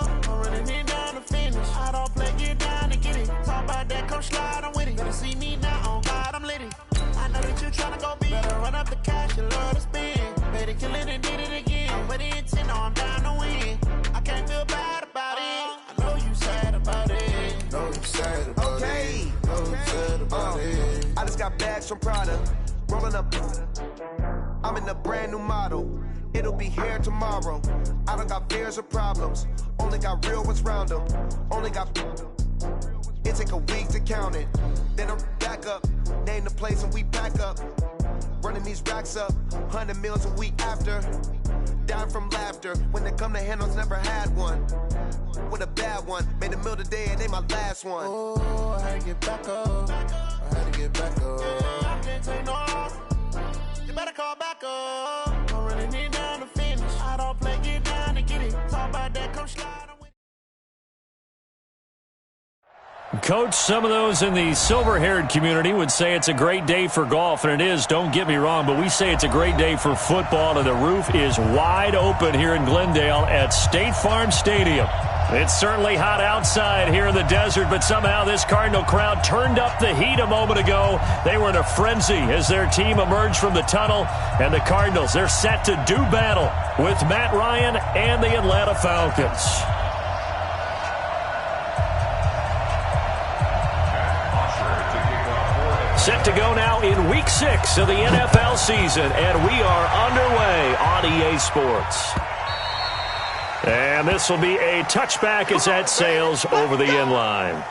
I'm running it down to finish. I don't play, get down to get it. Talk about that, come slide, I'm with it. Better see me now, on God, I'm litty. I know that you tryna go big. Better run up the cash, you love to spend. Better kill it and did it again. With the intent, no, I'm down to win. I can't feel bad about it. I know you sad about it. Know you sad about it. Know you sad about it. I just got bags from Prada. Rolling up. I'm in a brand new model. It'll be here tomorrow. I don't got fears or problems. Only got real ones round them. Only got. It take a week to count it. Then I'm back up. Name the place and we pack up. Running these racks up. 100 meals a week after. Down from laughter. When they come to handles, never had one. With a bad one. Made a meal today and they my last one. Oh, I had to get back up. I had to get back up. I can't take no loss. You better call back up. I'm running it down to finish. I don't play, get down to get it. Talk about that, come slide. Coach, some of those in the silver-haired community would say it's a great day for golf, and it is, don't get me wrong, but we say it's a great day for football, and the roof is wide open here in Glendale at State Farm Stadium. It's certainly hot outside here in the desert, but somehow this Cardinal crowd turned up the heat a moment ago. They were in a frenzy as their team emerged from the tunnel, and the Cardinals, they're set to do battle with Matt Ryan and the Atlanta Falcons. Set to go now in Week 6 of the NFL season, and we are underway on EA Sports. And this will be a touchback as that sails over the end line.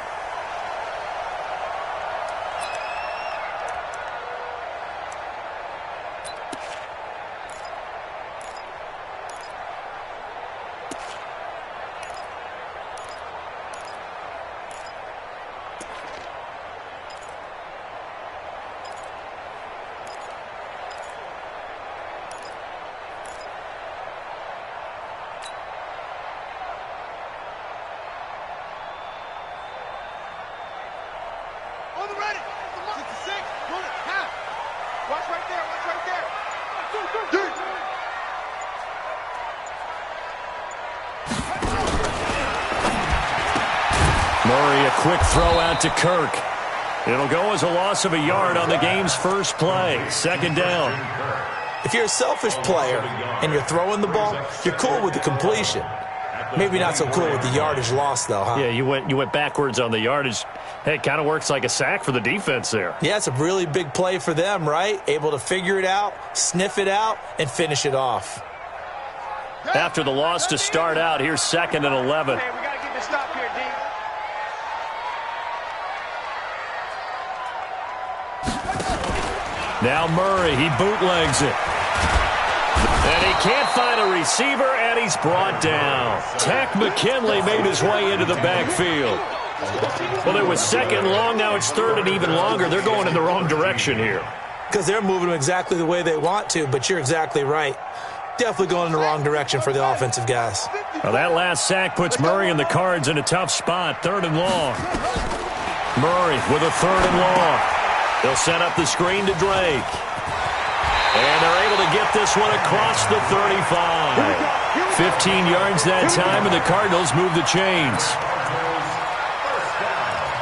Murray, a quick throw out to Kirk. It'll go as a loss of a yard on the game's first play. Second down. If you're a selfish player and you're throwing the ball, you're cool with the completion. Maybe not so cool with the yardage loss, though, huh? Yeah, you went backwards on the yardage. Hey, it kind of works like a sack for the defense there. Yeah, it's a really big play for them, right? Able to figure it out, sniff it out, and finish it off. After the loss to start out, here's 2nd and 11. Hey, we got to get this stop here, D. Now Murray, he bootlegs it. And he can't find a receiver, and he's brought down. Tack McKinley made his way into the backfield. Well, it was 2nd long, now it's 3rd and even longer. They're going in the wrong direction here. Because they're moving them exactly the way they want to, but you're exactly right. Definitely going in the wrong direction for the offensive guys. Well, that last sack puts Murray and the Cards in a tough spot, 3rd and long. Murray with a 3rd and long. They'll set up the screen to Drake. And they're able to get this one across the 35. 15 yards that time, and the Cardinals move the chains.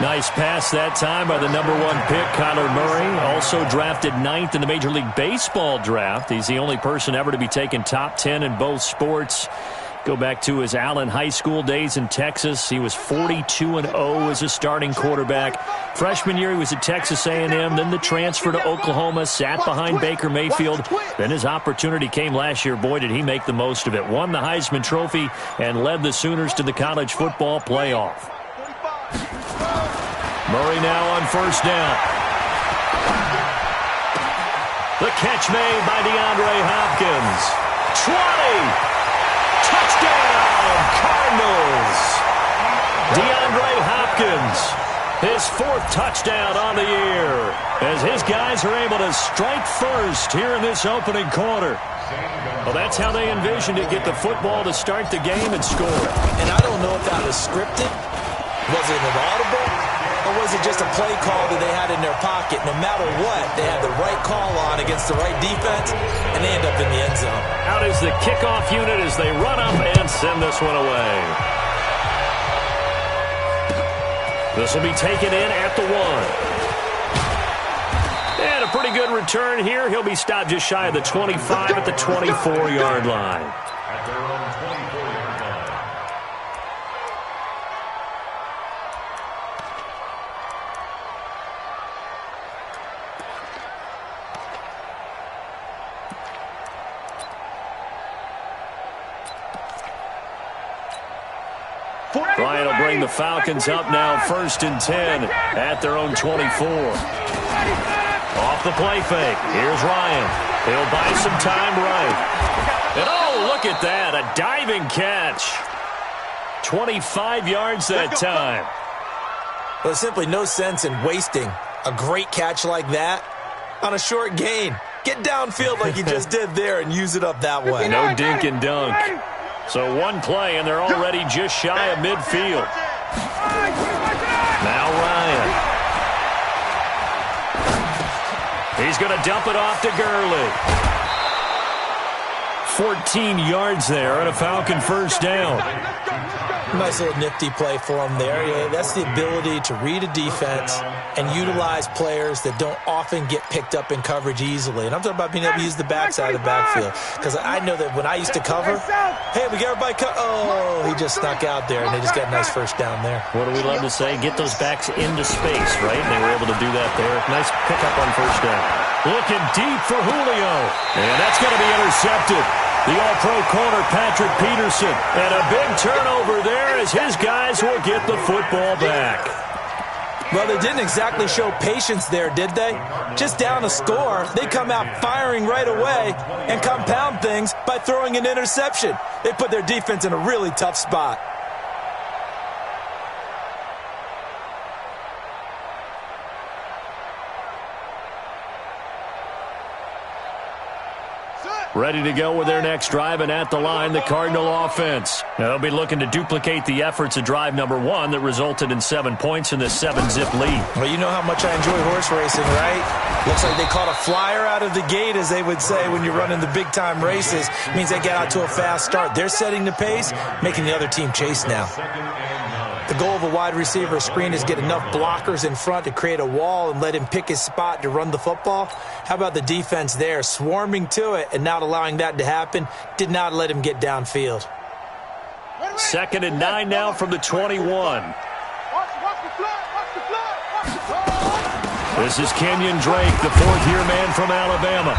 Nice pass that time by the number 1 pick, Kyler Murray. Also drafted 9th in the Major League Baseball draft. He's the only person ever to be taken top 10 in both sports. Go back to his Allen High School days in Texas. He was 42-0 as a starting quarterback. Freshman year, he was at Texas A&M. Then the transfer to Oklahoma, sat behind Baker Mayfield. Then his opportunity came last year. Boy, did he make the most of it. Won the Heisman Trophy and led the Sooners to the college football playoff. Murray now on 1st down. The catch made by DeAndre Hopkins. 20! Touchdown, Cardinals! DeAndre Hopkins, his 4th touchdown on the year, as his guys are able to strike first here in this opening quarter. Well, that's how they envisioned it, get the football to start the game and score. And I don't know if that was scripted. Was it an audible? Or or was it just a play call that they had in their pocket? No matter what, they had the right call on against the right defense, and they end up in the end zone. Out is the kickoff unit as they run up and send this one away. This will be taken in at the 1. And a pretty good return here. He'll be stopped just shy of the 25 at the 24-yard line. Ryan will bring the Falcons up now, 1st and 10 at their own 24. Off the play fake. Here's Ryan. He'll buy some time right. And oh, look at that. A diving catch. 25 yards that time. Well, there's simply no sense in wasting a great catch like that on a short gain. Get downfield like you just did there and use it up that way. No dink and dunk. So one play, and they're already just shy of midfield. Now Ryan. He's going to dump it off to Gurley. 14 yards there and a Falcon first down. Nice little nifty play for him there. Yeah, that's the ability to read a defense and utilize players that don't often get picked up in coverage easily. And I'm talking about being able to use the backside of the backfield. Because I know that when I used to cover, hey, we got everybody oh, he just snuck out there, and they just got a nice first down there. What do we love to say? Get those backs into space, right? And they were able to do that there. Nice pickup on first down. Looking deep for Julio. And that's going to be intercepted. The all-pro corner, Patrick Peterson. And a big turnover there as his guys will get the football back. Well, they didn't exactly show patience there, did they? Just down a score, they come out firing right away and compound things by throwing an interception. They put their defense in a really tough spot. Ready to go with their next drive, and at the line, the Cardinal offense. Now, they'll be looking to duplicate the efforts of drive number 1 that resulted in 7 points in this 7-zip lead. Well, you know how much I enjoy horse racing, right? Looks like they caught a flyer out of the gate, as they would say when you're running the big-time races. It means they get out to a fast start. They're setting the pace, making the other team chase now. The goal of a wide receiver screen is get enough blockers in front to create a wall and let him pick his spot to run the football. How about the defense there, swarming to it and not allowing that to happen? Did not let him get downfield. 2nd and 9 now from the 21. This is Kenyon Drake, the 4th-year man from Alabama.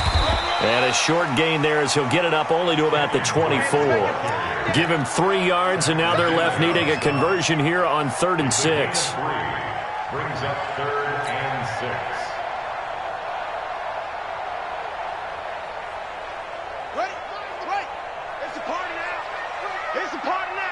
And a short gain there as he'll get it up only to about the 24. Give him 3 yards, and now they're left needing a conversion here on 3rd and 6. Brings up 3rd and 6. Wait. It's a party now. It's a party now.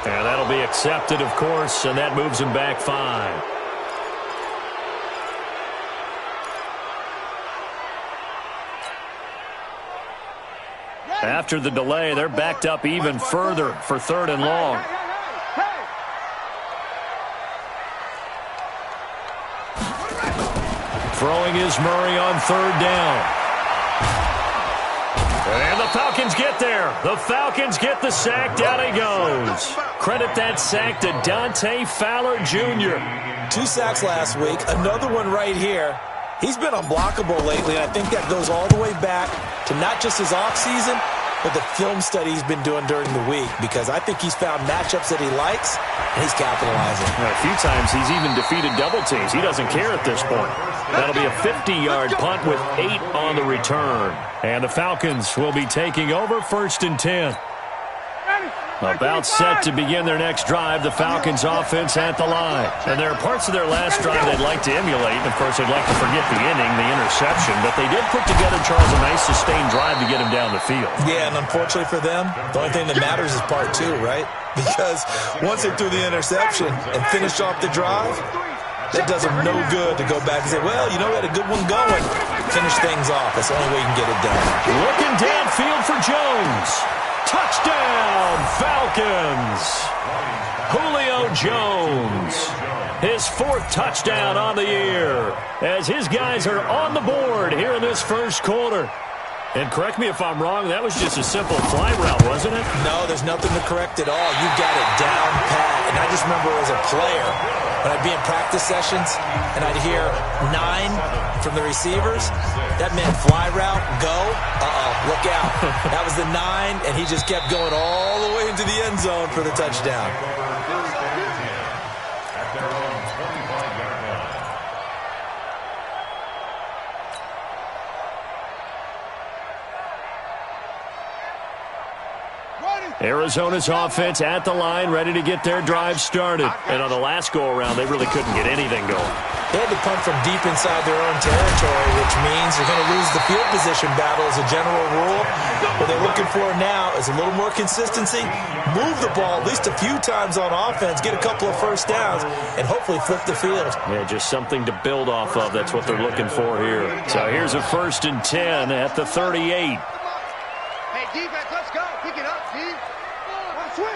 And that'll be accepted, of course, and that moves him back 5. After the delay, they're backed up even further for 3rd and long. Throwing is Murray on 3rd down. And the Falcons get there. The Falcons get the sack. Down he goes. Credit that sack to Dante Fowler Jr. 2 sacks last week. Another one right here. He's been unblockable lately, and I think that goes all the way back to not just his offseason, but the film study he's been doing during the week, because I think he's found matchups that he likes, and he's capitalizing. A few times he's even defeated double teams. He doesn't care at this point. That'll be a 50-yard punt with 8 on the return. And the Falcons will be taking over 1st and 10. About set to begin their next drive, the Falcons offense at the line. And there are parts of their last drive they'd like to emulate. Of course, they'd like to forget the inning, the interception. But they did put together, Charles, a nice sustained drive to get him down the field. Yeah, and unfortunately for them, the only thing that matters is part two, right? Because once they threw the interception and finished off the drive, that does them no good to go back and say, well, you know, we had a good one going. Finish things off. That's the only way you can get it done. Looking downfield for Jones. Touchdown, Falcons! Julio Jones, his 4th touchdown on the year, as his guys are on the board here in this first quarter. And correct me if I'm wrong, that was just a simple fly route, wasn't it? No, there's nothing to correct at all. You got it down pat. And I just remember as a player, when I'd be in practice sessions and I'd hear 9 from the receivers, that meant fly route, go, look out. That was the 9, and he just kept going all the way into the end zone for the touchdown. Arizona's offense at the line, ready to get their drive started. And on the last go-around, they really couldn't get anything going. They had to punt from deep inside their own territory, which means they're going to lose the field position battle as a general rule. What they're looking for now is a little more consistency, move the ball at least a few times on offense, get a couple of first downs, and hopefully flip the field. Yeah, just something to build off of. That's what they're looking for here. So here's a 1st and 10 at the 38. Hey, defense, let's go. Pick it up, D. Switch.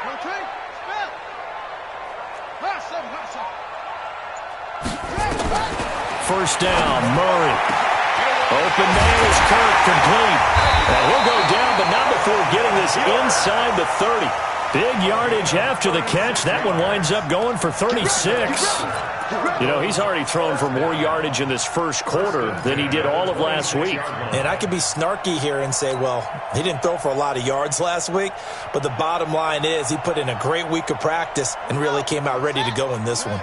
Okay, spell. Hustle. 1st down, Murray. Open man is Kirk, complete. And he'll go down, but not before getting this inside the 30. Big yardage after the catch. That one winds up going for 36. You know, he's already thrown for more yardage in this first quarter than he did all of last week. And I could be snarky here and say, well, he didn't throw for a lot of yards last week, but the bottom line is he put in a great week of practice and really came out ready to go in this one.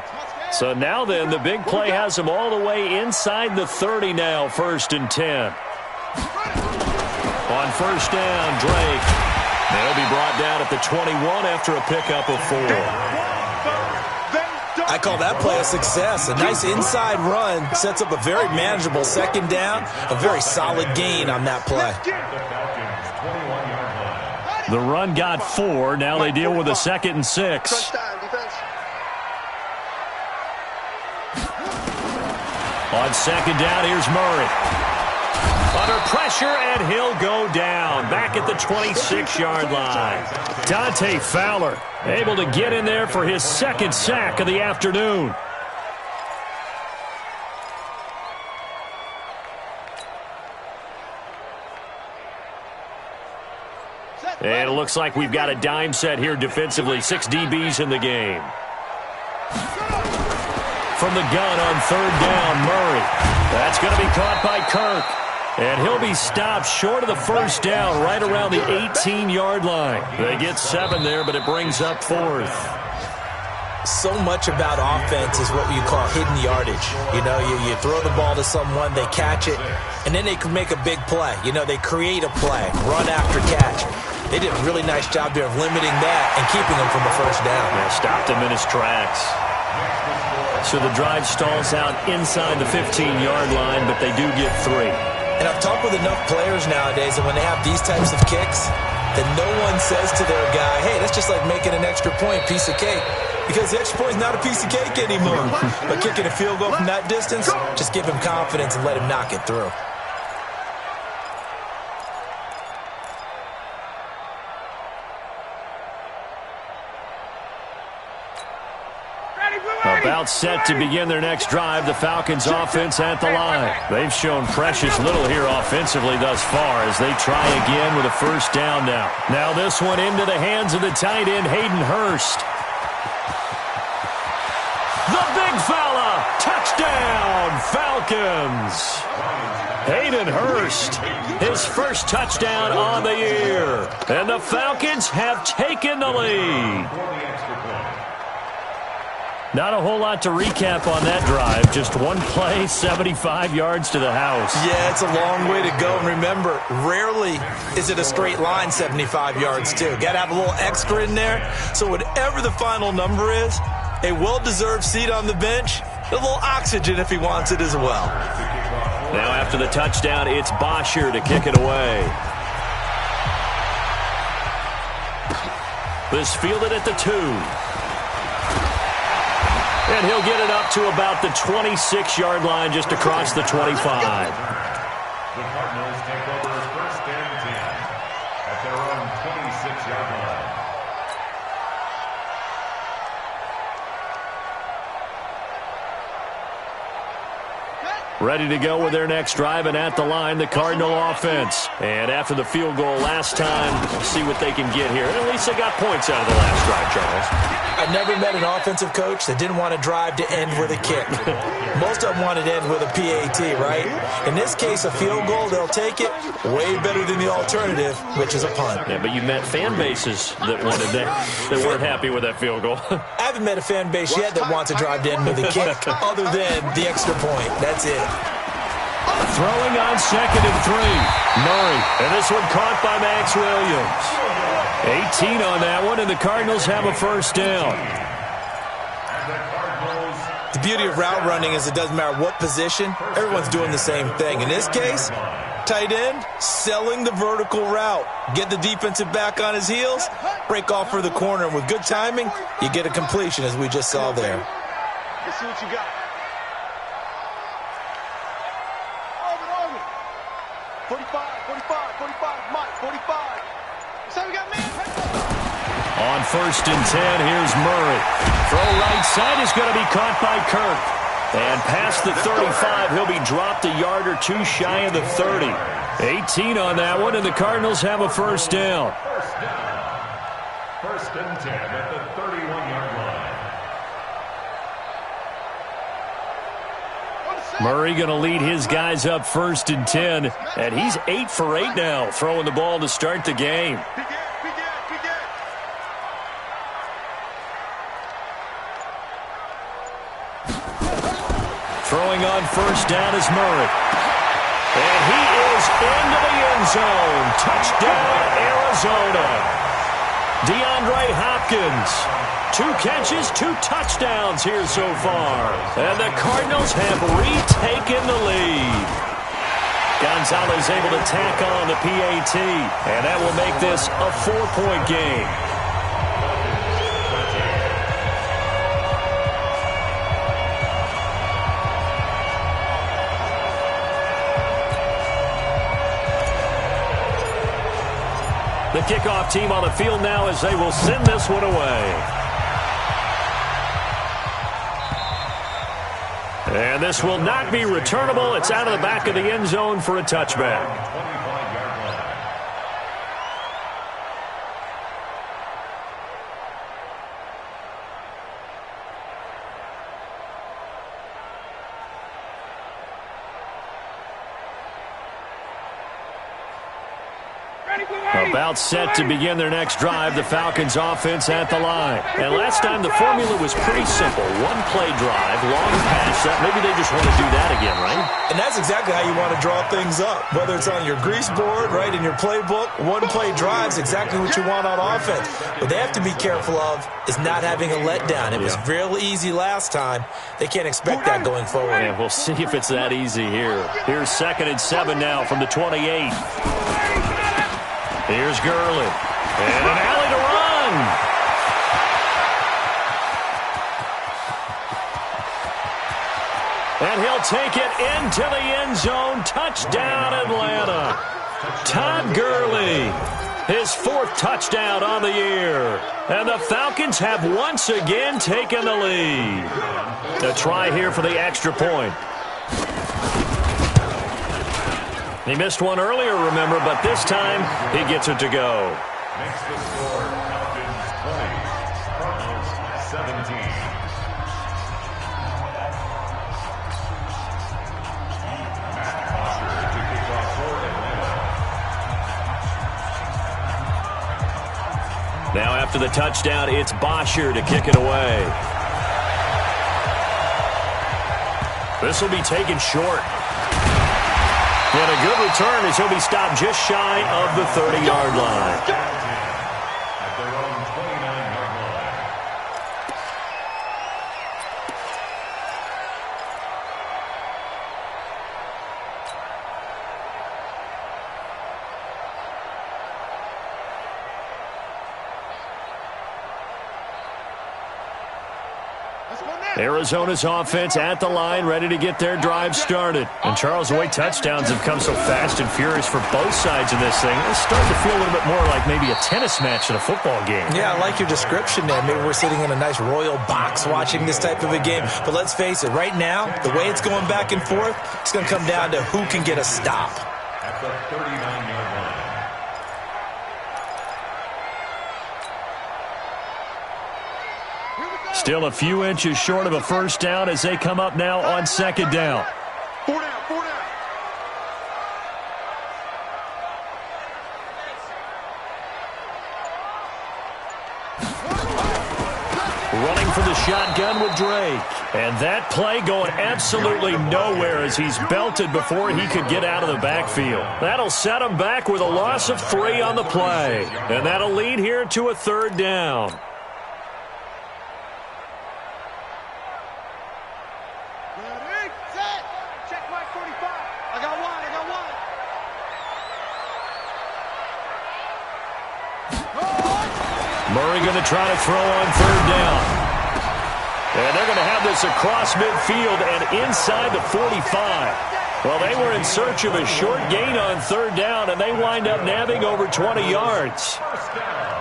So now then, the big play has him all the way inside the 30 now, 1st and 10. On 1st down, Drake. They'll be brought down at the 21 after a pickup of 4. I call that play a success. A nice inside run sets up a very manageable 2nd down, a very solid gain on that play. The run got 4. Now they deal with a 2nd and 6. On 2nd down, here's Murray. Under pressure, and he'll go down. Back at the 26-yard line. Dante Fowler able to get in there for his 2nd sack of the afternoon. And it looks like we've got a dime set here defensively. 6 DBs in the game. From the gun on 3rd down, Murray. That's going to be caught by Kirk. And he'll be stopped short of the 1st down right around the 18-yard line. They get 7 there, but it brings up 4th. So much about offense is what you call hidden yardage. You know, you throw the ball to someone, they catch it, and then they can make a big play. You know, they create a play, run after catch. They did a really nice job there of limiting that and keeping him from the 1st down. Yeah, stopped him in his tracks. So the drive stalls out inside the 15-yard line, but they do get 3. And I've talked with enough players nowadays that when they have these types of kicks, that no one says to their guy, hey, that's just like making an extra point, piece of cake. Because the extra point is not a piece of cake anymore. But kicking a field goal from that distance, just give him confidence and let him knock it through. About set to begin their next drive, the Falcons offense at the line. They've shown precious little here offensively thus far as they try again with a 1st down now. Now this one into the hands of the tight end, Hayden Hurst. The big fella, touchdown, Falcons. Hayden Hurst, his 1st touchdown on the year. And the Falcons have taken the lead. Not a whole lot to recap on that drive. Just one play, 75 yards to the house. Yeah, it's a long way to go. And remember, rarely is it a straight line 75 yards, too. Got to have a little extra in there. So whatever the final number is, a well-deserved seat on the bench, a little oxygen if he wants it as well. Now after the touchdown, it's Bosher to kick it away. This fielded at the 2. And he'll get it up to about the 26-yard line, just across the 25. The Cardinals take over 1st and 10 at their own 26-yard line. Ready to go with their next drive, and at the line, the Cardinal offense. And after the field goal last time, we'll see what they can get here. And at least they got points out of the last drive, Charles. I've never met an offensive coach that didn't want to drive to end with a kick. Most of them wanted to end with a PAT, right? In this case, a field goal, they'll take it. Way better than the alternative, which is a punt. Yeah, but you met fan bases that wanted that weren't happy with that field goal. I haven't met a fan base yet that wants to drive to end with a kick, other than the extra point. That's it. Throwing on 2nd and 3. Murray. And this one caught by Max Williams. 18 on that one, and the Cardinals have a 1st down. The beauty of route running is it doesn't matter what position, everyone's doing the same thing. In this case, tight end, selling the vertical route. Get the defensive back on his heels, break off for the corner, and with good timing, you get a completion, as we just saw there. Let's see what you got. 45, 45, Mike, 45. So we got man. On 1st and 10, here's Murray. Throw right side is going to be caught by Kirk. And past the 35, he'll be dropped a yard or 2 shy of the 30. 18 on that one, and the Cardinals have a 1st down. 1st and 10 at the 31-yard line. Murray going to lead his guys up 1st and 10, and he's 8 for 8 now, throwing the ball to start the game. Throwing on 1st down is Murray. And he is into the end zone. Touchdown, Arizona. DeAndre Hopkins. 2 catches, 2 touchdowns here so far. And the Cardinals have retaken the lead. Gonzalez able to tack on the PAT. And that will make this a 4-point game. The kickoff team on the field now as they will send this one away. And this will not be returnable. It's out of the back of the end zone for a touchback. About set to begin their next drive, the Falcons offense at the line. And last time the formula was pretty simple. 1-play drive, long pass. Maybe they just want to do that again, right? And that's exactly how you want to draw things up. Whether it's on your grease board, right, in your playbook, 1-play drive's exactly what you want on offense. What they have to be careful of is not having a letdown. It was real easy last time. They can't expect that going forward. Yeah, we'll see if it's that easy here. Here's 2nd and 7 now from the 28. Here's Gurley. And an alley to run. And he'll take it into the end zone. Touchdown, Atlanta. Todd Gurley. His 4th touchdown on the year. And the Falcons have once again taken the lead. A try here for the extra point. He missed one earlier, remember, but this time he gets it to go. Makes the score Falcons 20, Cardinals 17. Matt Bosher to kick off for Atlanta. Now after the touchdown, it's Bosher to kick it away. This will be taken short. And a good return as he'll be stopped just shy of the 30-yard line. At their own 29-yard line. Arizona's offense at the line, ready to get their drive started. And Charles, the way touchdowns have come so fast and furious for both sides in this thing, it's starting to feel a little bit more like maybe a tennis match in a football game. Yeah, I like your description there. Maybe we're sitting in a nice royal box watching this type of a game. But let's face it, right now, the way it's going back and forth, it's going to come down to who can get a stop. At the 39-yard line. Still a few inches short of a first down as they come up now on second down. 4 down, 4 down. Running for the shotgun with Drake. And that play going absolutely nowhere as he's belted before he could get out of the backfield. That'll set him back with a loss of 3 on the play. And that'll lead here to a third down. Murray going to try to throw on third down. And they're going to have this across midfield and inside the 45. Well, they were in search of a short gain on third down, and they wind up nabbing over 20 yards. First down.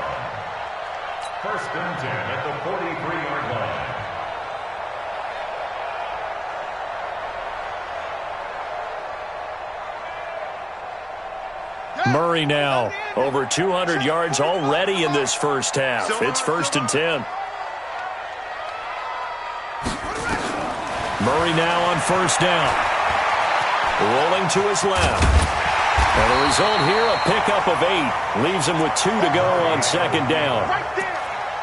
First and 10 at the 43-yard line. Murray now over 200 yards already in this first half. It's first and 10. Murray now on first down. Rolling to his left. And the result here, a pickup of 8. Leaves him with 2 to go on second down.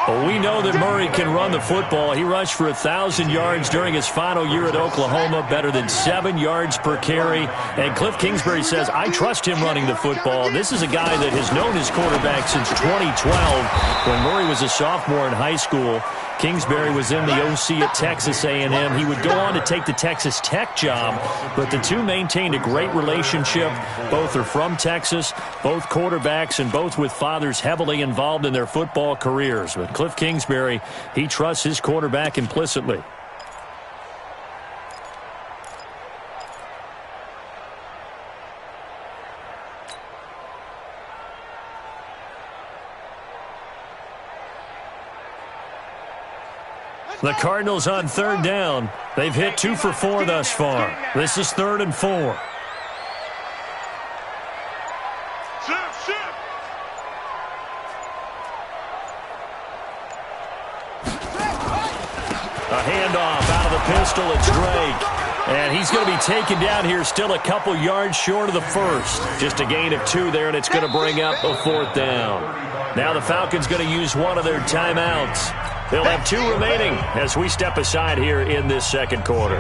Well, we know that Murray can run the football. He rushed for 1,000 yards during his final year at Oklahoma, better than 7 yards per carry. And Cliff Kingsbury says, I trust him running the football. This is a guy that has known his quarterback since 2012 when Murray was a sophomore in high school. Kingsbury was in the OC at Texas A&M. He would go on to take the Texas Tech job, but the two maintained a great relationship. Both are from Texas, both quarterbacks, and both with fathers heavily involved in their football careers. But Cliff Kingsbury, he trusts his quarterback implicitly. The Cardinals on third down. They've hit 2 for 4 thus far. This is 3rd and 4. A handoff out of the pistol. It's Drake. And he's going to be taken down here still a couple yards short of the first. Just a gain of 2 there, and it's going to bring up a 4th down. Now the Falcons going to use one of their timeouts. They'll have 2 remaining as we step aside here in this second quarter.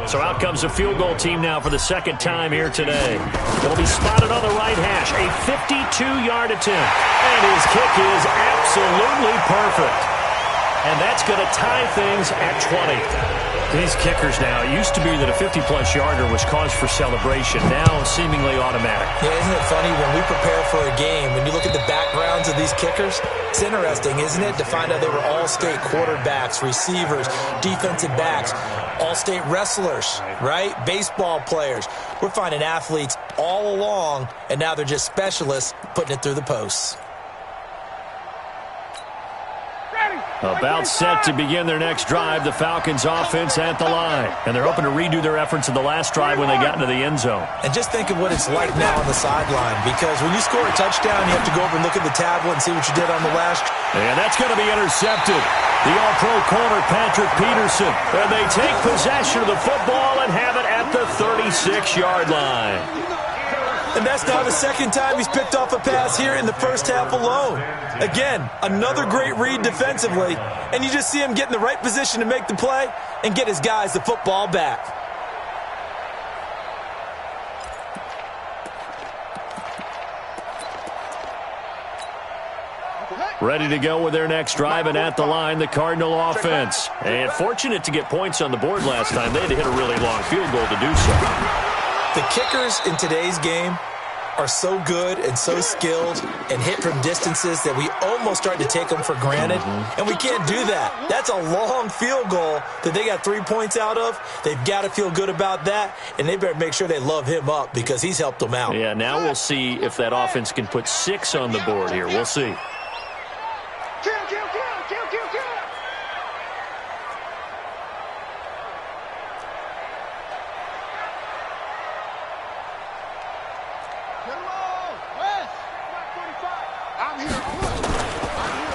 So out comes the field goal team now for the second time here today. It'll be spotted on the right hash. A 52-yard attempt. And his kick is absolutely perfect. And that's going to tie things at 20. These kickers now, it used to be that a 50-plus yarder was cause for celebration. Now seemingly automatic. Yeah, isn't it funny when we prepare for a game, when you look at the backgrounds of these kickers, it's interesting, isn't it, to find out they were all-state quarterbacks, receivers, defensive backs, all-state wrestlers, right? Baseball players. We're finding athletes all along, and now they're just specialists putting it through the posts. About set to begin their next drive, the Falcons offense at the line. And they're hoping to redo their efforts in the last drive when they got into the end zone. And just think of what it's like now on the sideline, because when you score a touchdown, you have to go over and look at the tablet and see what you did on the last. And that's going to be intercepted. The all-pro corner, Patrick Peterson. And they take possession of the football and have it at the 36-yard line. And that's now the second time he's picked off a pass here in the first half alone. Again, another great read defensively, and you just see him get in the right position to make the play and get his guys the football back. Ready to go with their next drive, and at the line, the Cardinal offense. And fortunate to get points on the board last time. They had to hit a really long field goal to do so. The kickers in today's game are so good and so skilled and hit from distances that we almost start to take them for granted, and we can't do that. That's a long field goal that they got 3 points out of. They've got to feel good about that, and they better make sure they love him up because he's helped them out. Yeah, now we'll see if that offense can put 6 on the board here. We'll see. Kill, kill, kill, kill, kill, kill.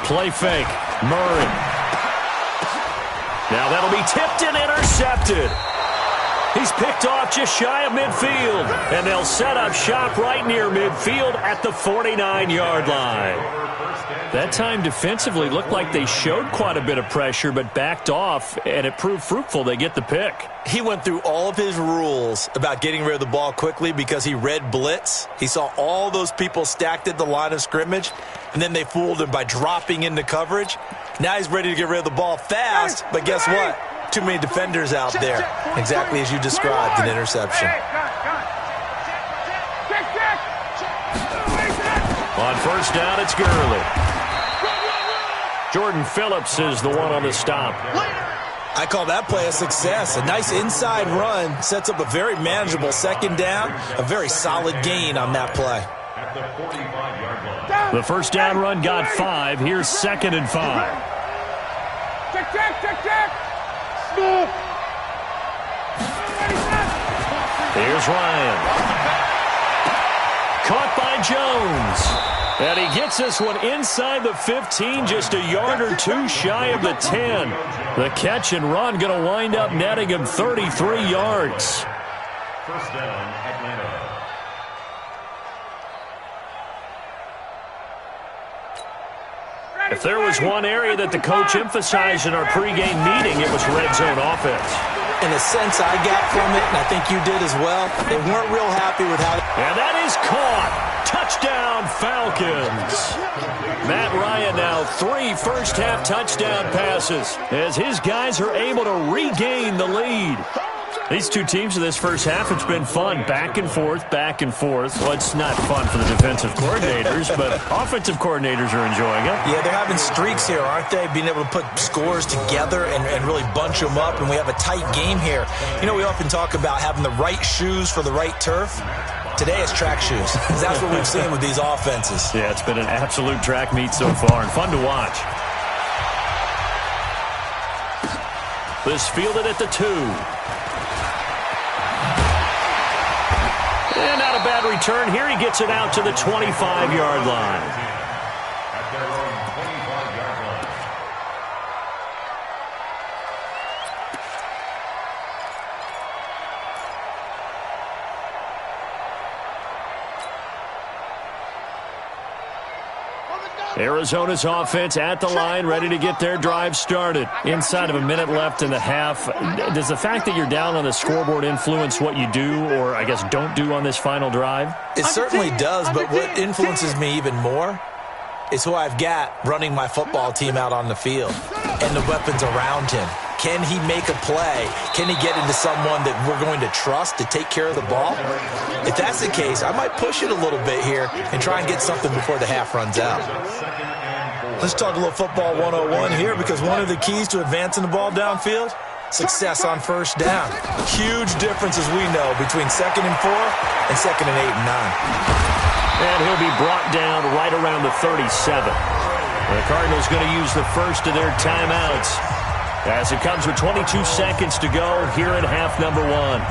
Play fake. Murray. Now that'll be tipped and intercepted. He's picked off just shy of midfield. And they'll set up shop right near midfield at the 49-yard line. That time defensively looked like they showed quite a bit of pressure but backed off, and it proved fruitful. They get the pick. He went through all of his rules about getting rid of the ball quickly because he read blitz. He saw all those people stacked at the line of scrimmage, and then they fooled him by dropping into coverage. Now he's ready to get rid of the ball fast, but guess what? Too many defenders out there. Exactly as you described, an interception. On first down, it's Gurley. Jordan Phillips is the one on the stop. I call that play a success. A nice inside run sets up a very manageable second down. A very solid gain on that play. At the 45-yard line. The first down run got 5. Here's 2nd and 5. Check, check, check, check. Here's Ryan. Caught by Jones. And he gets this one inside the 15, just a yard or two shy of the 10. The catch and run going to wind up netting him 33 yards. First down, Atlanta. If there was one area that the coach emphasized in our pregame meeting, it was red zone offense. In a sense, I got from it, and I think you did as well, they weren't real happy with how... And that is caught. Touchdown, Falcons. Matt Ryan now 3 first-half touchdown passes as his guys are able to regain the lead. These two teams in this first half, it's been fun. Back and forth, back and forth. Well, it's not fun for the defensive coordinators, but offensive coordinators are enjoying it. Yeah, they're having streaks here, aren't they? Being able to put scores together and really bunch them up, and we have a tight game here. You know, we often talk about having the right shoes for the right turf. Today it's track shoes. That's what we've seen with these offenses. Yeah, it's been an absolute track meet so far, and fun to watch. This fielded at the 2. And not a bad return here. He gets it out to the 25-yard line. At their own 25-yard line. Arizona's offense at the line, ready to get their drive started. Inside of a minute left in the half. Does the fact that you're down on the scoreboard influence what you do, or I guess don't do on this final drive? It certainly does, but what influences me even more is who I've got running my football team out on the field and the weapons around him. Can he make a play? Can he get into someone that we're going to trust to take care of the ball? If that's the case, I might push it a little bit here and try and get something before the half runs out. Let's talk a little football 101 here, because one of the keys to advancing the ball downfield, success on first down. Huge difference, as we know, between 2nd and 4 and 2nd and 8 and 9. And he'll be brought down right around the 37. The Cardinals going to use the first of their timeouts as it comes with 22 seconds to go here at half number 1.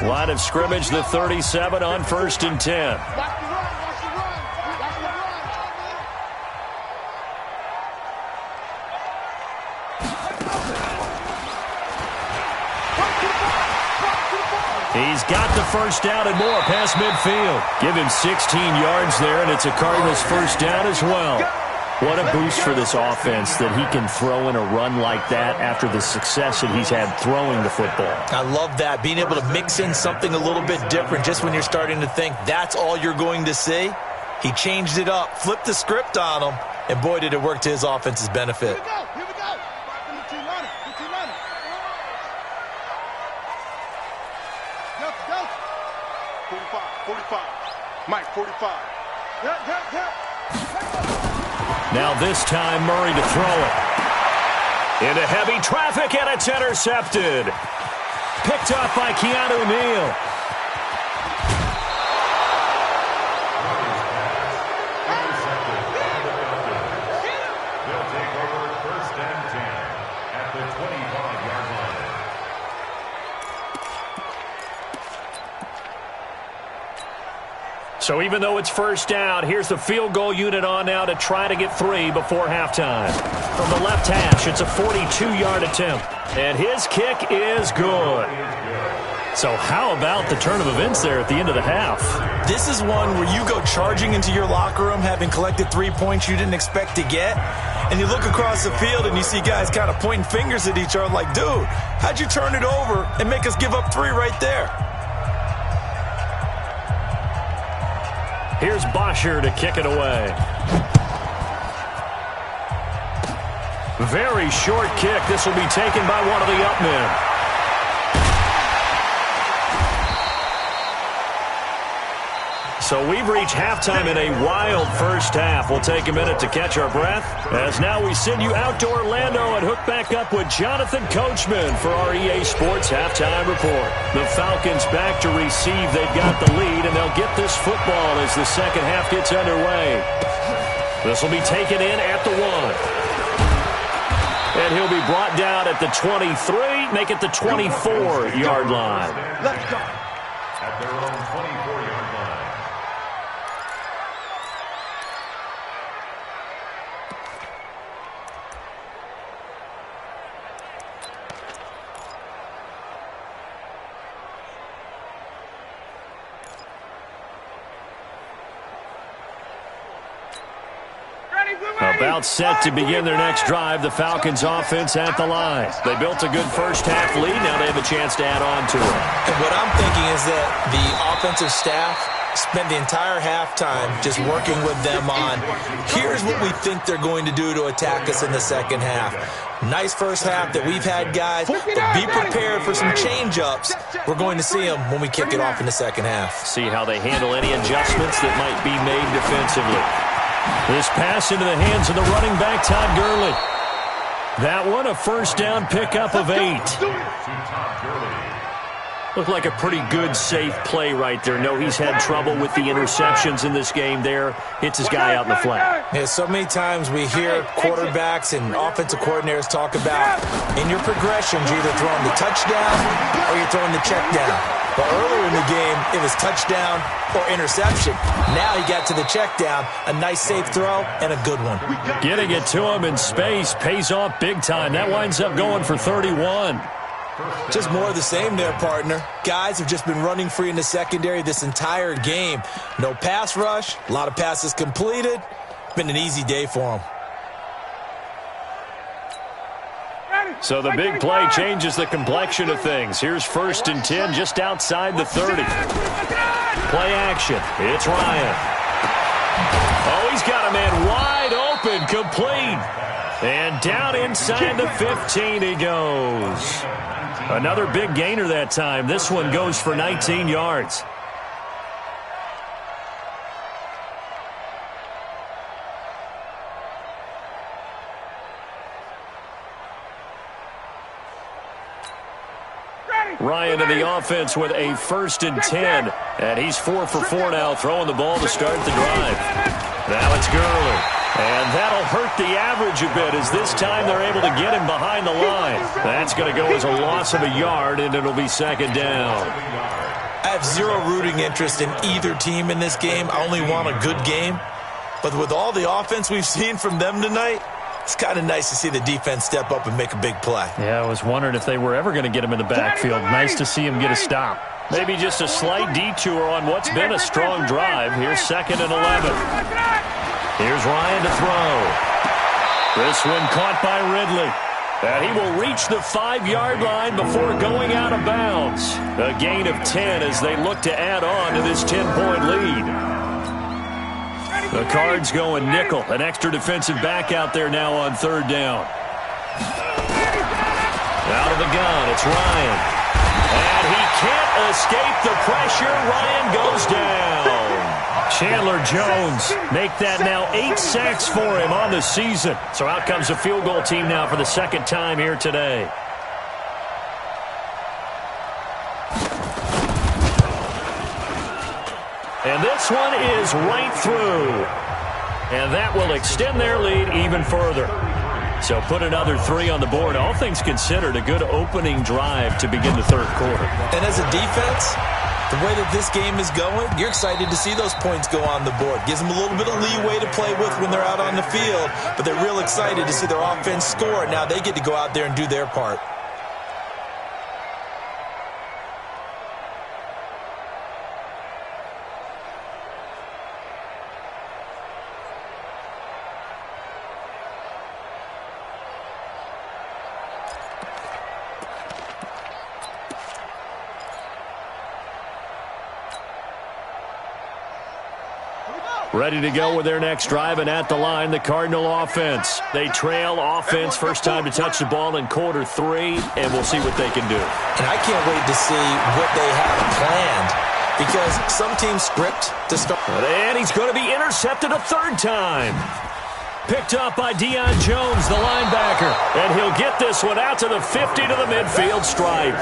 Line of scrimmage, the 37 on 1st and 10. He's got the first down and more past midfield. Give him 16 yards there, and it's a Cardinals first down as well. What a boost for this offense that he can throw in a run like that after the success that he's had throwing the football. I love that, being able to mix in something a little bit different just when you're starting to think that's all you're going to see. He changed it up, flipped the script on him, and boy, did it work to his offense's benefit. Here we go. 15 running. Go. 45. Mike, 45. Yeah. Now this time, Murray to throw it. Into heavy traffic, and it's intercepted. Picked up by Keanu Neal. They'll take over first and 10 at the 25-yard line. So even though it's first down, here's the field goal unit on now to try to get 3 before halftime. From the left hash, it's a 42-yard attempt. And his kick is good. So how about the turn of events there at the end of the half? This is one where you go charging into your locker room having collected 3 points you didn't expect to get, and you look across the field and you see guys kind of pointing fingers at each other like, dude, how'd you turn it over and make us give up 3 right there? Here's Bosher to kick it away. Very short kick. This will be taken by one of the up men. So we've reached halftime in a wild first half. We'll take a minute to catch our breath, as now we send you out to Orlando and hook back up with Jonathan Coachman for our EA Sports Halftime Report. The Falcons back to receive. They've got the lead, and they'll get this football as the second half gets underway. This will be taken in at the 1. And he'll be brought down at the 23, make it the 24-yard line. Let's go. At their own 24-yard line. About set to begin their next drive, the Falcons offense at the line. They built a good first half lead. Now they have a chance to add on to it. And what I'm thinking is that the offensive staff spent the entire halftime just working with them on, here's what we think they're going to do to attack us in the second half. Nice first half that we've had, guys, but be prepared for some change-ups. We're going to see them when we kick it off in the second half. See how they handle any adjustments that might be made defensively. This pass into the hands of the running back, Todd Gurley. That one, a first down pickup of 8. Looked like a pretty good, safe play right there. No, he's had trouble with the interceptions in this game there. Hits his guy out in the flat. Yeah, so many times we hear quarterbacks and offensive coordinators talk about in your progressions, you're either throwing the touchdown or you're throwing the check down. But earlier in the game, it was touchdown or interception. Now he got to the check down, a nice safe throw, and a good one. Getting it to him in space pays off big time. That winds up going for 31. Just more of the same there, partner. Guys have just been running free in the secondary this entire game. No pass rush, a lot of passes completed. Been an easy day for them. So the big play changes the complexion of things. Here's first and 10 just outside the 30. Play action. It's Ryan. Oh, he's got a man wide open, complete. And down inside the 15 he goes. Another big gainer that time. This one goes for 19 yards. Ryan in the offense with a first and 10. And he's 4 for 4 now, throwing the ball to start the drive. Now it's Gurley. And that'll hurt the average a bit as this time they're able to get him behind the line. That's going to go as a loss of a yard, and it'll be second down. I have zero rooting interest in either team in this game. I only want a good game. But with all the offense we've seen from them tonight, it's kind of nice to see the defense step up and make a big play. Yeah, I was wondering if they were ever going to get him in the backfield. Nice to see him get a stop. Maybe just a slight detour on what's been a strong drive. Here's 2nd and 11. Here's Ryan to throw. This one caught by Ridley. And he will reach the 5-yard line before going out of bounds. A gain of 10 as they look to add on to this 10-point lead. The Cards going nickel. An extra defensive back out there now on 3rd down. Out of the gun, it's Ryan. And he can't escape the pressure. Ryan goes down. Chandler Jones make that now 8 sacks for him on the season. So out comes the field goal team now for the 2nd time here today. And this one is right through. And that will extend their lead even further. So put another 3 on the board. All things considered, a good opening drive to begin the 3rd quarter. And as a defense, the way that this game is going, you're excited to see those points go on the board. Gives them a little bit of leeway to play with when they're out on the field, but they're real excited to see their offense score. Now they get to go out there and do their part. Ready to go with their next drive, and at the line, the Cardinal offense. They trail offense, first time to touch the ball in quarter 3, and we'll see what they can do. And I can't wait to see what they have planned, because some teams script to start. And he's going to be intercepted a 3rd time. Picked up by Deion Jones, the linebacker. And he'll get this one out to the 50 to the midfield stripe.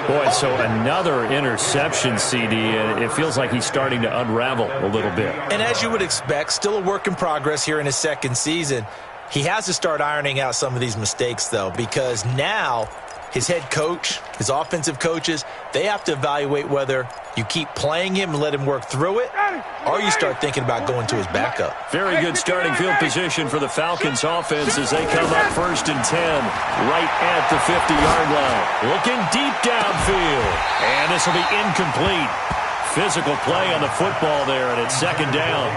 Boy, so another interception, CD, and it feels like he's starting to unravel a little bit. And as you would expect, still a work in progress here in his 2nd season. He has to start ironing out some of these mistakes, though, because now his head coach, his offensive coaches, they have to evaluate whether you keep playing him and let him work through it, or you start thinking about going to his backup. Very good starting field position for the Falcons offense as they come up 1st and 10, right at the 50-yard line. Looking deep downfield, and this will be incomplete. Physical play on the football there, and it's 2nd down.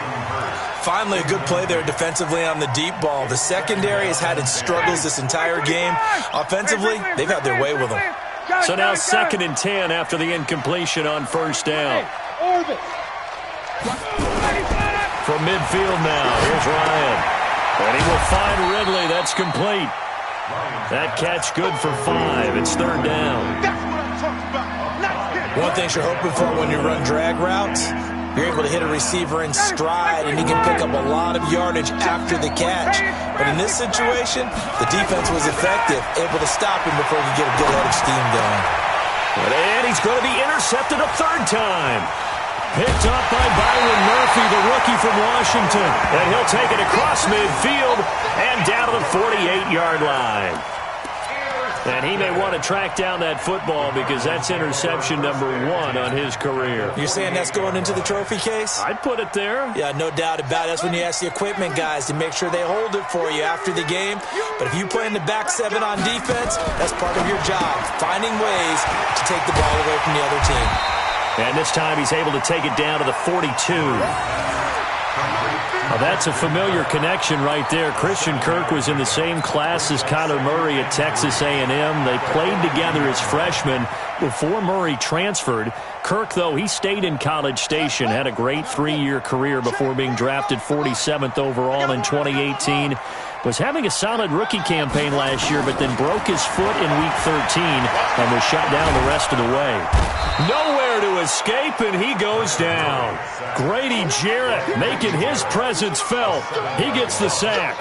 Finally, a good play there defensively on the deep ball. The secondary has had its struggles this entire game. Offensively, they've had their way with them. So now 2nd and 10 after the incompletion on 1st down. From midfield now, here's Ryan. And he will find Ridley. That's complete. That catch good for 5. It's 3rd down. One thing you're hoping for when you run drag routes, you're able to hit a receiver in stride, and he can pick up a lot of yardage after the catch. But in this situation, the defense was effective, able to stop him before he could get a good head of steam going. And he's going to be intercepted a 3rd time. Picked up by Byron Murphy, the rookie from Washington. And he'll take it across midfield and down to the 48-yard line. And he may want to track down that football because that's interception number 1 on his career. You're saying that's going into the trophy case? I'd put it there. Yeah, no doubt about it. That's when you ask the equipment guys to make sure they hold it for you after the game. But if you play in the back 7 on defense, that's part of your job, finding ways to take the ball away from the other team. And this time he's able to take it down to the 42. Well, that's a familiar connection right there. Christian Kirk was in the same class as Kyler Murray at Texas A&M. They played together as freshmen before Murray transferred. Kirk, though, he stayed in College Station, had a great 3-year career before being drafted 47th overall in 2018. Was having a solid rookie campaign last year, but then broke his foot in Week 13 and was shut down the rest of the way. Nowhere to escape, and he goes down. Grady Jarrett making his presence felt. He gets the sack.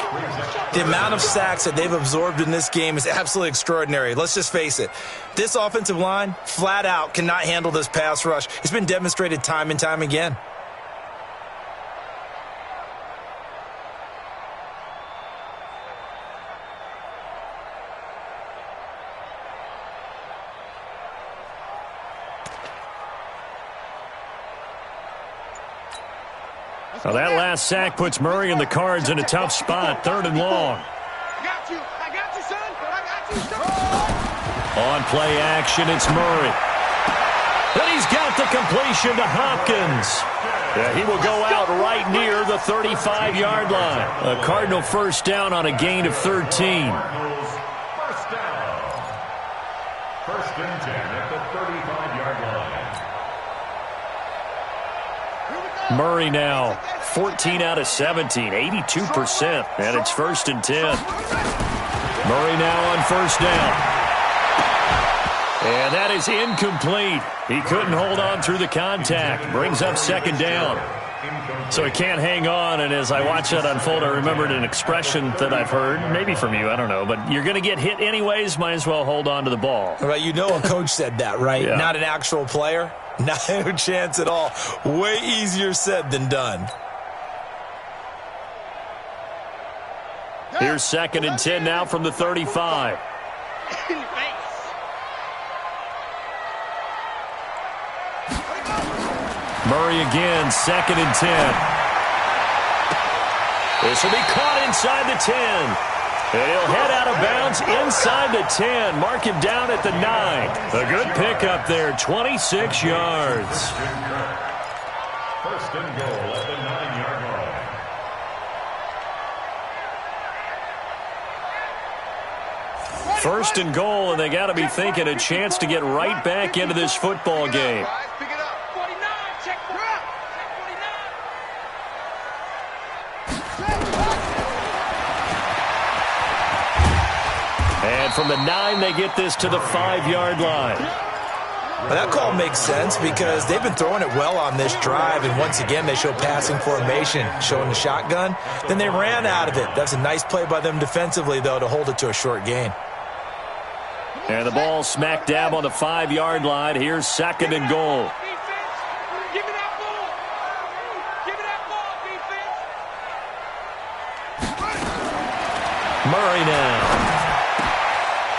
The amount of sacks that they've absorbed in this game is absolutely extraordinary. Let's just face it. This offensive line, flat out, cannot handle this pass rush. It's been demonstrated time and time again. Well, that last sack puts Murray and the Cards in a tough spot, 3rd and long. I got you, son. I got you, son. On play action, it's Murray. And he's got the completion to Hopkins. Yeah, he will go out right near the 35-yard line. A Cardinal first down on a gain of 13. First down. First and 10 at the 35-yard line. Murray now 14 out of 17, 82%, and it's first and 10. Murray now on first down. And that is incomplete. He couldn't hold on through the contact. Brings up second down. So he can't hang on, and as I watch that unfold, I remembered an expression that I've heard, maybe from you, I don't know, but you're going to get hit anyways, might as well hold on to the ball. Right, you know a coach said that, right? Yeah. Not an actual player. Not a chance at all. Way easier said than done. Here's second and 10 now from the 35. Murray again, second and 10. This will be caught inside the 10. And he'll head out of bounds inside the 10. Mark him down at the 9. A good pickup there, 26 yards. First and goal at the 9-yard line. First and goal, and they got to be thinking a chance to get right back into this football game. And from the 9, they get this to the 5-yard line. Well, that call makes sense because they've been throwing it well on this drive, and once again they show passing formation, showing the shotgun. Then they ran out of it. That's a nice play by them defensively, though, to hold it to a short gain. And the ball smack dab on the 5-yard line. Here's second and goal. Murray now.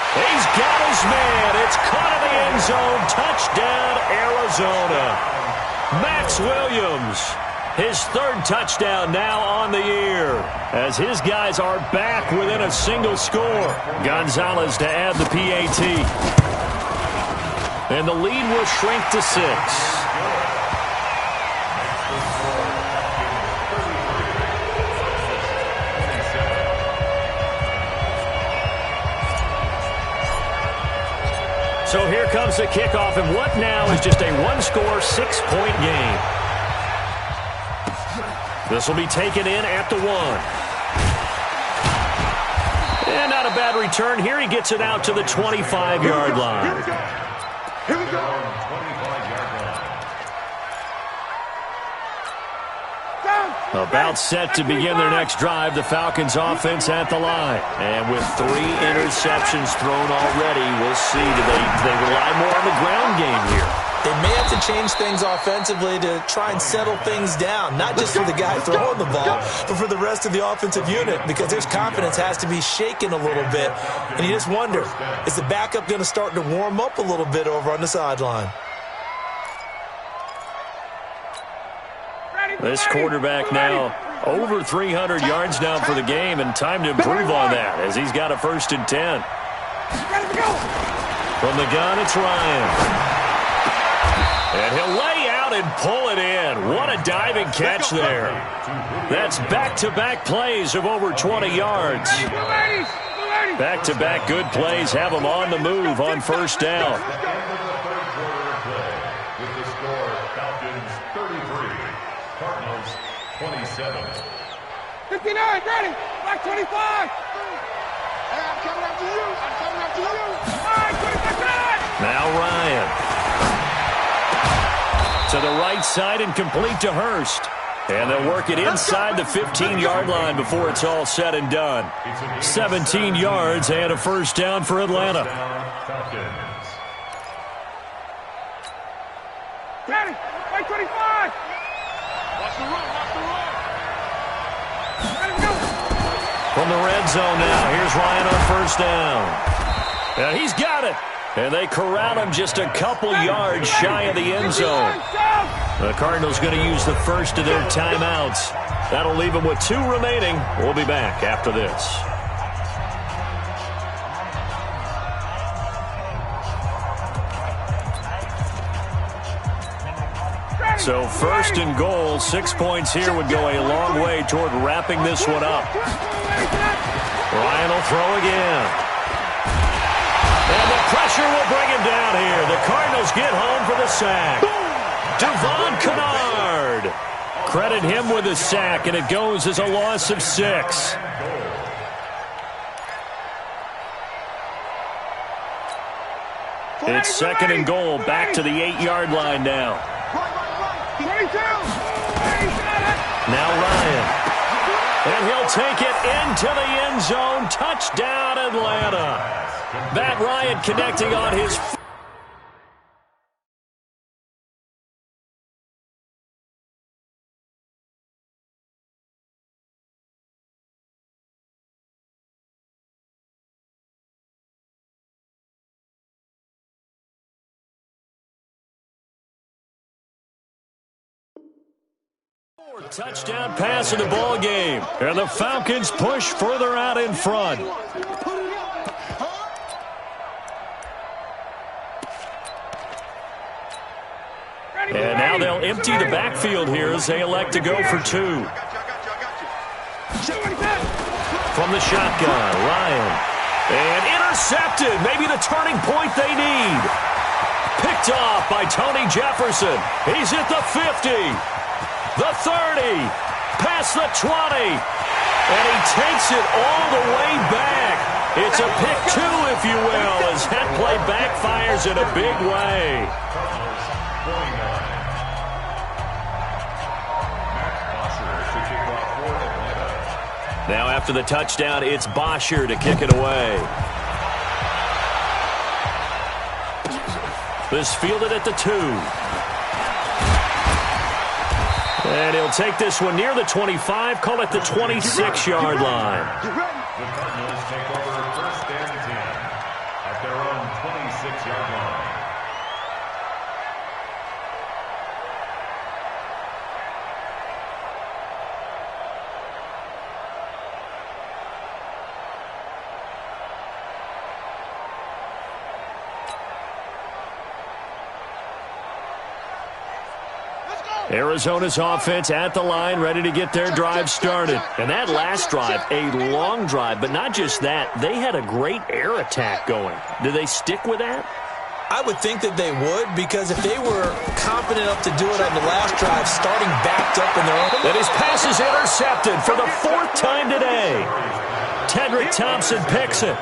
He's got his man. It's caught in the end zone. Touchdown, Arizona. Max Williams, his third touchdown now on the year, as his guys are back within a single score. Gonzalez to add the PAT. And the lead will shrink to 6. So here comes the kickoff, and what now is just a one-score, 6-point game. This will be taken in at the 1. And not a bad return here. He gets it out to the 25-yard line. Here we go. 25-yard line. About set to begin their next drive, the Falcons offense at the line. And with 3 interceptions thrown already, we'll see. Do they rely more on the ground game here? They may have to change things offensively to try and settle things down, not just for the guy throwing the ball, but for the rest of the offensive unit, because their confidence has to be shaken a little bit. And you just wonder, is the backup going to start to warm up a little bit over on the sideline? This quarterback now over 300 yards now for the game, and time to improve on that as he's got a first and 10. From the gun, it's Ryan. And he'll lay out and pull it in. What a diving catch there. That's back-to-back plays of over 20 yards. Back-to-back good plays have him on the move on first down. With the score, Falcons 33, Cardinals 27. 59, ready, black 25. Hey, I'm coming after you. I'm coming after you. All right, 25. Now Ryan. To the right side and complete to Hurst. And they'll work it inside the 15-yard line before it's all said and done. 17 yards and a first down for Atlanta. Ready, white 25. Watch the run, watch the run. Ready, go. From the red zone now, here's Ryan on first down. And he's got it. And they corral him just a couple yards shy of the end zone. The Cardinals going to use the first of their timeouts. That'll leave them with 2 remaining. We'll be back after this. So first and goal, 6 points here would go a long way toward wrapping this one up. Ryan will throw again. And the pressure will bring him down here. The Cardinals get home for the sack. Devon Kennard. Credit him with a sack, and it goes as a loss of 6. It's second and goal, back to the 8-yard line now. Now Ryan. And he'll take it into the end zone. Touchdown, Atlanta. Matt Ryan connecting on his... touchdown pass in the ball game, and the Falcons push further out in front. And now they'll empty the backfield here as they elect to go for 2. From the shotgun, Ryan. And intercepted, maybe the turning point they need. Picked off by Tony Jefferson. He's at the 50. The 30, past the 20, and he takes it all the way back. It's a pick 2, if you will, as that play backfires in a big way. Now after the touchdown, it's Bosher to kick it away. This fielded at the 2. And he'll take this one near the 25, call it the 26-yard line. The Cardinals take over first and 10 at their own 26-yard line. Arizona's offense at the line, ready to get their drive started. And that last drive, a long drive, but not just that. They had a great air attack going. Do they stick with that? I would think that they would, because if they were confident enough to do it on the last drive, starting backed up in their own... And his pass is intercepted for the 4th time today. Tedrick Thompson picks it.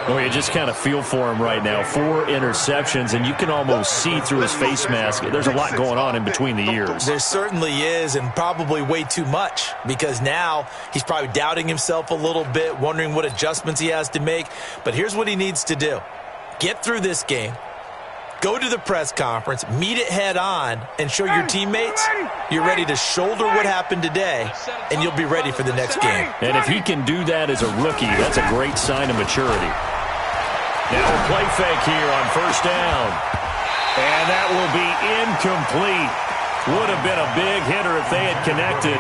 Oh, you just kind of feel for him right now. 4 interceptions, and you can almost see through his face mask. There's a lot going on in between the ears. There certainly is, and probably way too much, because now he's probably doubting himself a little bit, wondering what adjustments he has to make. But here's what he needs to do. Get through this game. Go to the press conference, meet it head on, and show your teammates you're ready to shoulder what happened today, and you'll be ready for the next game. And if he can do that as a rookie, that's a great sign of maturity. Now a play fake here on first down. And that will be incomplete. Would have been a big hitter if they had connected.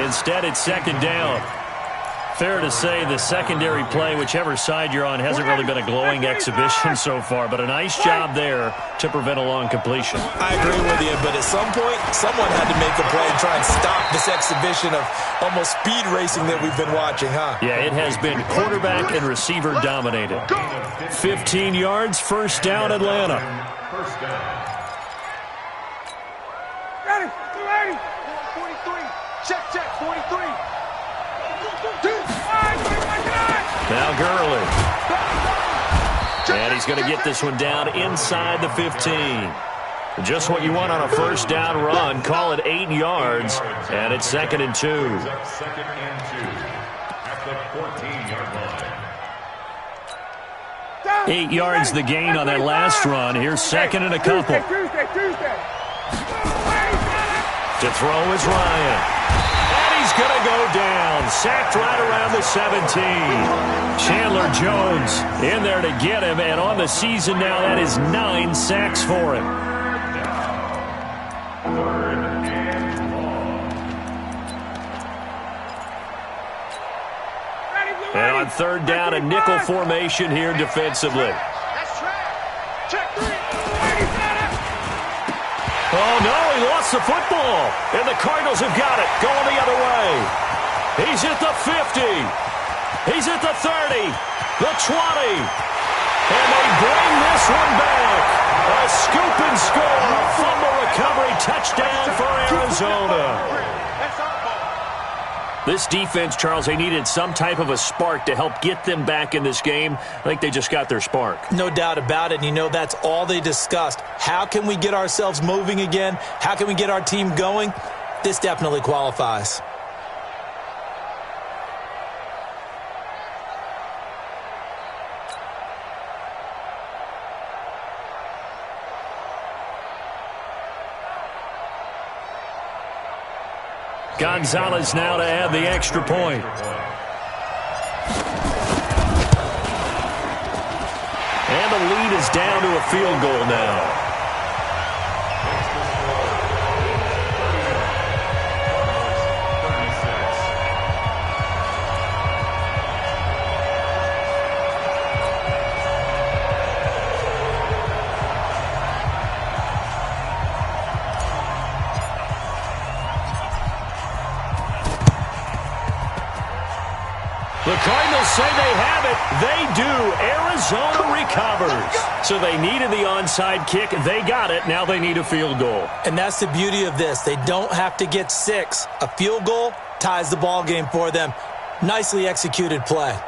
Instead, it's second down. Fair to say the secondary play, whichever side you're on, hasn't really been a glowing exhibition so far, but a nice job there to prevent a long completion. I agree with you, but at some point, someone had to make a play and try and stop this exhibition of almost speed racing that we've been watching, huh? Yeah, it has been quarterback and receiver dominated. 15 yards, first down, Atlanta. First down. Ready, 43. Check, 43. Now Gurley. And he's going to get this one down inside the 15. Just what you want on a first down run. Call it 8 yards. And it's second and 2. Second and 2 at the 14-yard line. 8 yards the gain on that last run. Here's second and a couple. Tuesday. To throw is Ryan. He's going to go down. Sacked right around the 17. Chandler Jones in there to get him. And on the season now, that is 9 sacks for him. Third and long. And on third down, a nickel formation here defensively. Check 3. Oh, no. he lost the football. And the Cardinals have got it. Going the other way. He's at the 50. He's at the 30. The 20. And they bring this one back. A scoop and score. A fumble recovery. Touchdown for Arizona. This defense, Charles, they needed some type of a spark to help get them back in this game. I think they just got their spark. No doubt about it. And you know, that's all they discussed. How can we get ourselves moving again? How can we get our team going? This definitely qualifies. Gonzalez now to add the extra point. And the lead is down to a field goal now. The Cardinals say they have it. They do. Arizona recovers. So they needed the onside kick. They got it. Now they need a field goal. And that's the beauty of this. They don't have to get 6. A field goal ties the ball game for them. Nicely executed play.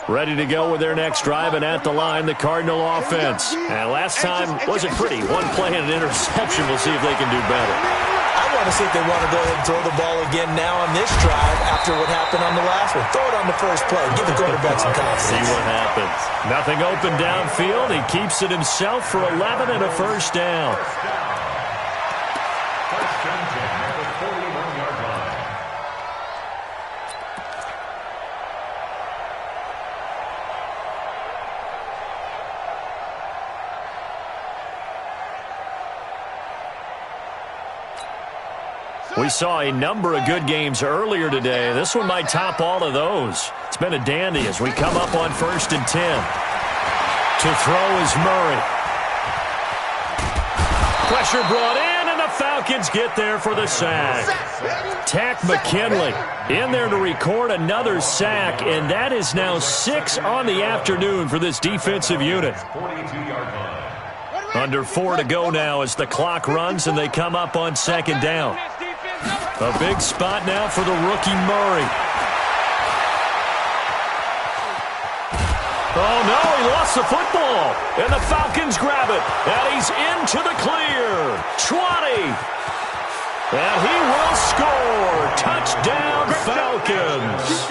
Ready to go with their next drive, and at the line, the Cardinal offense. And last time wasn't pretty. One play and an interception. We'll see if they can do better. I want to see if they want to go ahead and throw the ball again now on this drive after what happened on the last one. Throw it on the first play. Give the quarterback some confidence. See what happens. Nothing open downfield. He keeps it himself for 11 and a first down. We saw a number of good games earlier today. This one might top all of those. It's been a dandy as we come up on 1st and 10. To throw is Murray. Pressure brought in, and the Falcons get there for the sack. Tack McKinley in there to record another sack, and that is now 6 on the afternoon for this defensive unit. Under 4 to go now as the clock runs, and they come up on 2nd down. A big spot now for the rookie Murray. Oh, no, he lost the football. And the Falcons grab it. And he's into the clear. 20. And he will score. Touchdown, Falcons.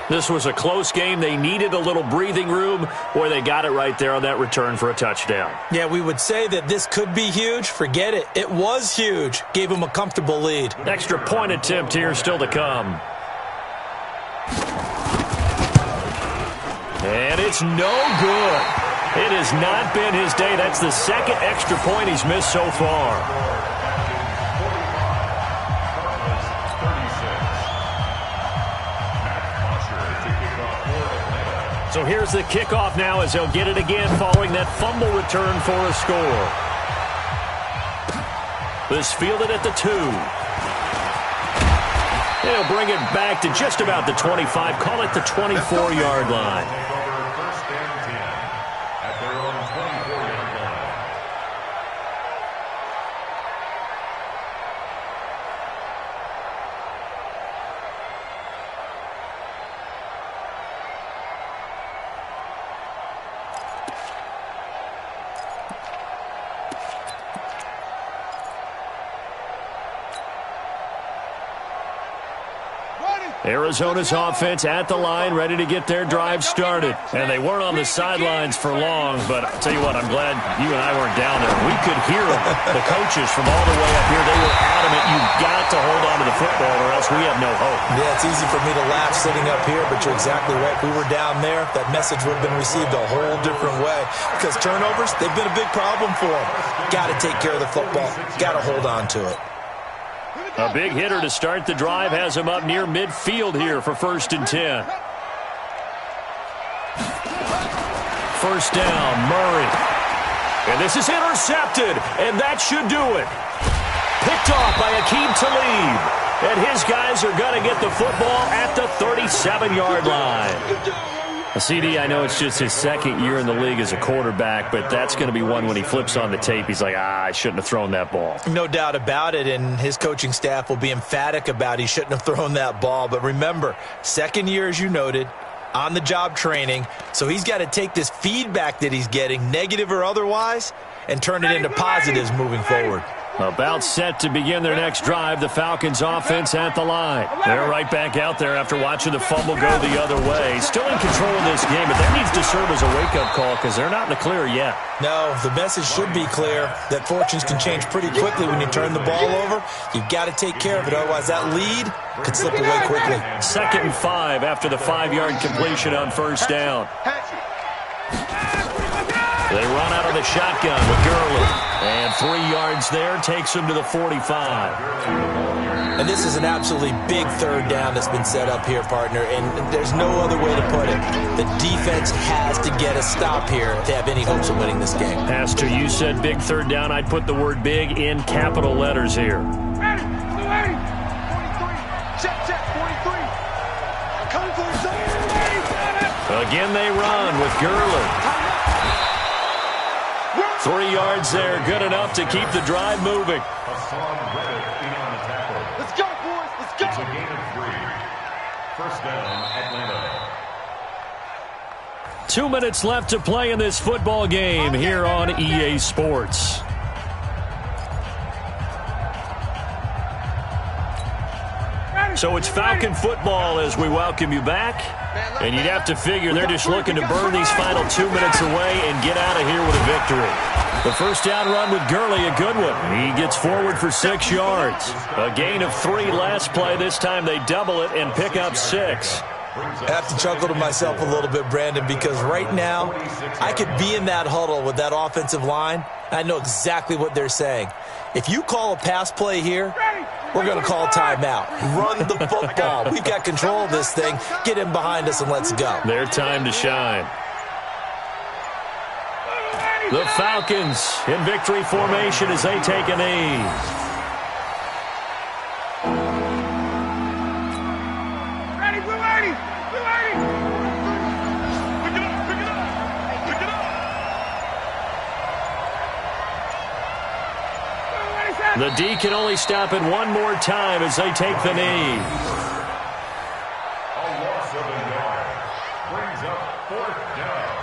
This was a close game. They needed a little breathing room. Boy, they got it right there on that return for a touchdown. Yeah, we would say that this could be huge. Forget it. It was huge. Gave them a comfortable lead. Extra point attempt here still to come. And it's no good. It has not been his day. That's the second extra point he's missed so far. So here's the kickoff now as they'll get it again following that fumble return for a score. This fielded at the 2. They'll bring it back to just about the 25. Call it the 24-yard line. First and 10 at their own 24-yard line. Arizona's offense at the line, ready to get their drive started. And they weren't on the sidelines for long, but I'll tell you what, I'm glad you and I weren't down there. We could hear them. The coaches from all the way up here, they were adamant, you've got to hold on to the football or else we have no hope. Yeah, it's easy for me to laugh sitting up here, but you're exactly right. If we were down there, that message would have been received a whole different way. Because turnovers, they've been a big problem for them. Got to take care of the football. Got to hold on to it. A big hitter to start the drive has him up near midfield here for 1st and 10. First down, Murray. And this is intercepted, and that should do it. Picked off by Aqib Talib. And his guys are going to get the football at the 37-yard line. CD, I know it's just his 2nd year in the league as a quarterback, but that's going to be one when he flips on the tape. He's like, I shouldn't have thrown that ball. No doubt about it, and his coaching staff will be emphatic about he shouldn't have thrown that ball. But remember, 2nd year, as you noted, on-the-job training, so he's got to take this feedback that he's getting, negative or otherwise, and turn it into positives moving forward. About set to begin their next drive, the Falcons offense at the line. They're right back out there after watching the fumble go the other way. Still in control of this game, but that needs to serve as a wake-up call because they're not in the clear yet. No, the message should be clear that fortunes can change pretty quickly when you turn the ball over. You've got to take care of it, otherwise that lead could slip away quickly. 2nd and 5 after the 5-yard completion on 1st down. They run out of the shotgun with Gurley. And 3 yards there takes him to the 45. And this is an absolutely big 3rd down that's been set up here, partner, and there's no other way to put it. The defense has to get a stop here to have any hopes of winning this game. Pastor, you said big 3rd down. I'd put the word big in capital letters here. Ready, 280. 43. Check, 43. I'm coming for the zone. Again they run with Gurley. 3 yards there, good enough to keep the drive moving. Let's go, boys. Let's go. It's a gain of 3. First down, Atlanta. 2 minutes left to play in this football game here on EA Sports. So it's Falcon football as we welcome you back. And you'd have to figure they're just looking to burn these final 2 minutes away and get out of here with a victory. The first down run with Gurley, a good one. He gets forward for 6 yards. A gain of 3 last play. This time they double it and pick up 6. I have to chuckle to myself a little bit, Brandon, because right now I could be in that huddle with that offensive line. I know exactly what they're saying. If you call a pass play here, we're going to call timeout. Run the football. We've got control of this thing. Get in behind us and let's go. Their time to shine. The Falcons in victory formation as they take a knee. The D can only stop it one more time as they take the knee. A loss of a yard brings up 4th down.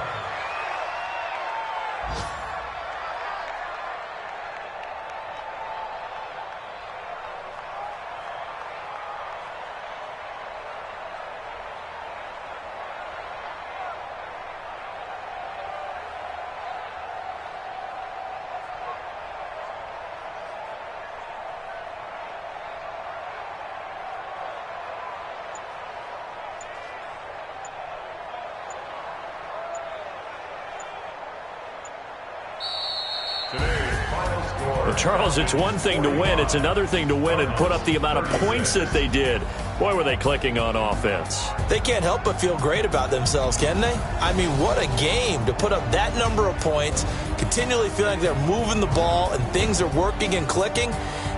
Well, Charles, it's one thing to win. It's another thing to win and put up the amount of points that they did. Boy, were they clicking on offense. They can't help but feel great about themselves, can they? I mean, what a game to put up that number of points, continually feel like they're moving the ball and things are working and clicking.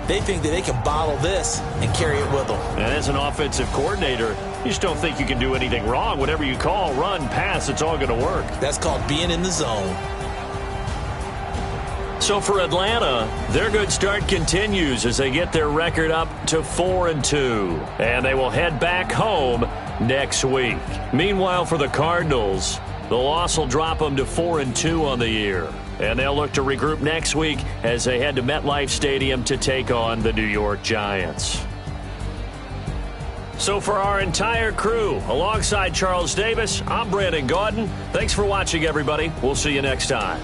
They think that they can bottle this and carry it with them. And as an offensive coordinator, you just don't think you can do anything wrong. Whatever you call, run, pass, it's all going to work. That's called being in the zone. So for Atlanta, their good start continues as they get their record up to 4-2. And they will head back home next week. Meanwhile, for the Cardinals, the loss will drop them to 4-2 on the year. And they'll look to regroup next week as they head to MetLife Stadium to take on the New York Giants. So for our entire crew, alongside Charles Davis, I'm Brandon Gaudin. Thanks for watching, everybody. We'll see you next time.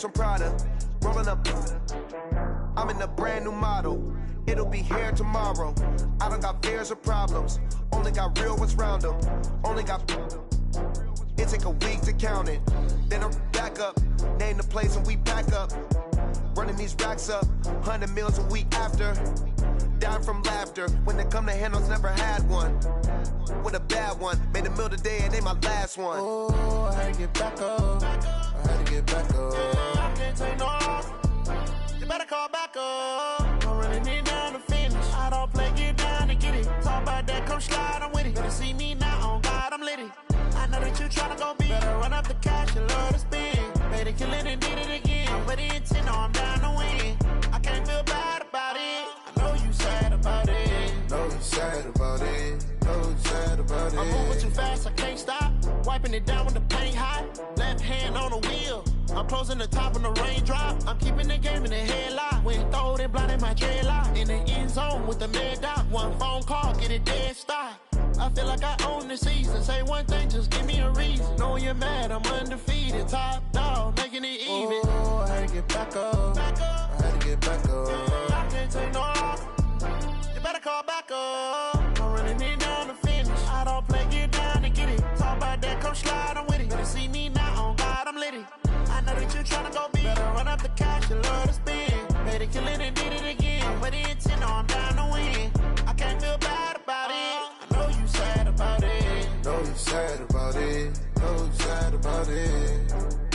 From Prada, rolling up. I'm in a brand new model. It'll be here tomorrow. I don't got fears or problems. Only got real ones round them. Only got. It take a week to count it. Then I'm back up. Name the place and we pack up. Running these racks up. 100 meals a week after. Down from laughter. When they come to handles, never had one. With a bad one. Made a meal today and ain't my last one. Oh, I had to get back up. I had to get back up. I can't take no loss. kill it and did it again. I'm with the intent, no, I'm down to win. I can't feel bad about it. I know you sad about it. Know you sad about it. Know you sad about it. I'm moving too fast, I can't stop. Wiping it down when the paint hot. Left hand on the wheel. I'm closing the top when the raindrop. I'm keeping the game in the headlock. When throwed and blinded my dreadlock. In the end zone with the mad dot. One phone call, get it dead stop. I feel like I own the season. Say one thing, just give me a reason. Knowing you're mad, I'm undefeated. Top dog, making it even. Oh, I had to get back up. Back up. I had to get back up. I can't take no off. You better call back up. I'm running it down to finish. I don't play, get down to get it. Talk about that, come slide, I'm with it. Better see me now, on God, I'm litty. I know that you tryna go big. Better run up the cash, you love to spend. Better kill it and did it again. With the intent, no, I'm down to win. I can't feel bad about it. I know you sad about it. Know you sad about it. Know you sad about it.